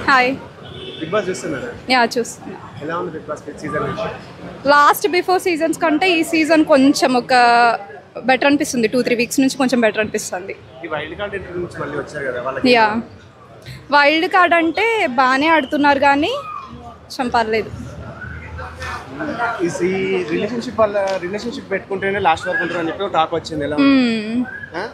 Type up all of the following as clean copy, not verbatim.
Hi. Bigg Boss చూస్తున్నారా? Yeah చూస్తున్నా. ఎలా ఉంది Bigg Boss season? Last before seasons కంటే ఈ సీజన్ కొంచెం ఒక బెటర్ అనిపిస్తుంది. 2-3 వీక్స్ నుంచి కొంచెం బెటర్ అనిపిస్తుంది. ఈ వైల్డ్ కార్డ్ ఎంట్రీ నుంచి మళ్ళీ వచ్చారు కదా వాళ్ళకి. యా వైల్డ్ కార్డ్ అంటే బాగానే ఆడుతున్నారు కానీ పర్లేదు. ఈ రిలేషన్షిప్ పెట్టుకుంటేనే లాస్ట్ వరకు ఉంటారు అని చెప్పి టాక్ వచ్చింది. ఎలా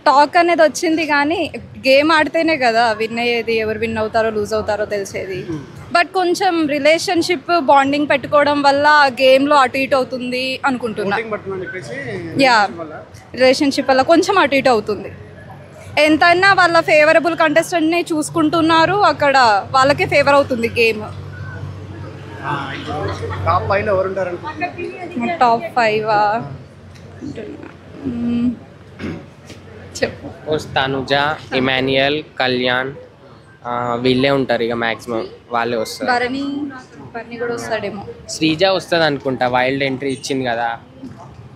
టాక్ అనేది వచ్చింది కానీ గేమ్ ఆడితేనే కదా విన్ అయ్యేది, ఎవరు విన్ అవుతారో లూజ్ అవుతారో తెలిసేది. బట్ కొంచెం రిలేషన్షిప్ బాండింగ్ పెట్టుకోవడం వల్ల గేమ్లో అటు ఇటు అవుతుంది అనుకుంటున్నా. యా రిలేషన్షిప్ వల్ల కొంచెం అటు ఇటు అవుతుంది. ఎంతైనా వాళ్ళ ఫేవరబుల్ కంటెస్టెంట్ని చూసుకుంటున్నారు, అక్కడ వాళ్ళకే ఫేవర్ అవుతుంది గేమ్. టాప్ 5 ఎవరు ఉంటారు? టాప్ 5 చెప్పు. తనుజ, ఇమాన్యుయల్, కళ్యాణ్ వీళ్ళే ఉంటారు ఇక మ్యాక్సిమం వాళ్ళే వస్తారు. భరణి కూడా వస్తాడేమో. శ్రీజ వస్తుంది అనుకుంటా, వైల్డ్ ఎంట్రీ ఇచ్చింది కదా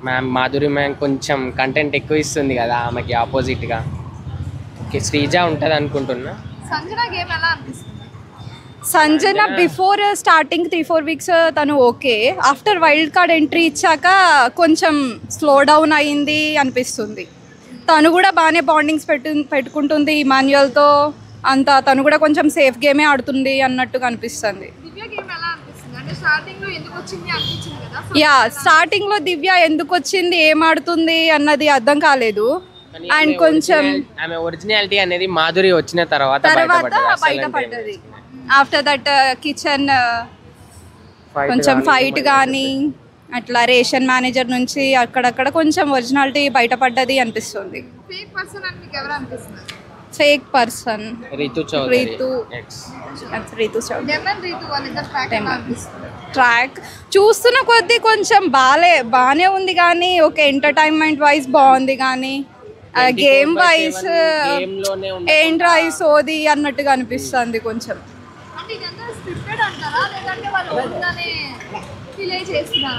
మ్యామ్. మాధురి మ్యామ్ కొంచెం కంటెంట్ ఎక్కువ ఇస్తుంది కదా ఆమెకి ఆపోజిట్గా. ఓకే శ్రీజ ఉంటుంది అనుకుంటున్నా. సంజన బిఫోర్ స్టార్టింగ్ 3-4 వీక్స్ తను okay. After wild card entry ఇచ్చాక కొంచెం స్లో డౌన్ అయింది అనిపిస్తుంది. తను కూడా బాగానే బాండింగ్స్ పెట్టుకుంటుంది ఇమాన్యుయల్తో అంతా. తను కూడా కొంచెం సేఫ్ గేమే ఆడుతుంది అన్నట్టుగా అనిపిస్తుంది. యా స్టార్టింగ్లో దివ్య ఎందుకు వచ్చింది, ఏం ఆడుతుంది అన్నది అర్థం కాలేదు. అండ్ కొంచెం ఆమె ఒరిజినాలిటీ అనేది మాధురి వచ్చిన తర్వాత బయటపడ్డది. ఆఫ్టర్ దట్ కిచెన్ కొంచెం ఫైట్ కానీ అట్లా రేషన్ మేనేజర్ నుంచి అక్కడక్కడ కొంచెం ఒరిజినాలిటీ బయటపడ్డది అనిపిస్తుంది. ఫేక్ పర్సన్ రీతు ట్రాక్ చూస్తున్న కొద్దీ కొంచెం బాగానే ఉంది కానీ ఒక ఎంటర్టైన్మెంట్ వైజ్ బాగుంది కానీ గేమ్ వైజ్ ఏంట్రా ఈ సోది అన్నట్టుగా అనిపిస్తుంది కొంచెం.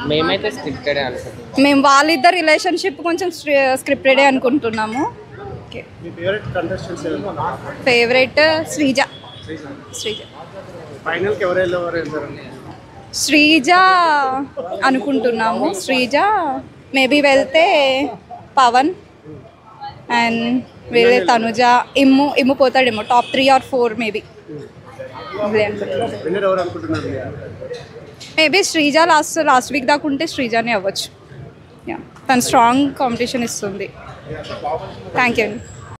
మేమైతే స్క్రిప్టెడ్ అనుకుంటున్నాం. మేము వాళ్ళిద్దరు రిలేషన్షిప్ కొంచెం స్క్రిప్టెడే అనుకుంటున్నాము. ఫేవరెట్ శ్రీజ. శ్రీజ అనుకుంటున్నాము. శ్రీజ మేబీ వెళ్తే పవన్ అండ్ వేరే తనుజ, ఇమ్ము పోతాడేమో. Top 3 or 4 maybe. Maybe Sreeja last week దాకా ఉంటే శ్రీజానే అవ్వచ్చు. తను స్ట్రాంగ్ కాంపిటీషన్ ఇస్తుంది. Thank you.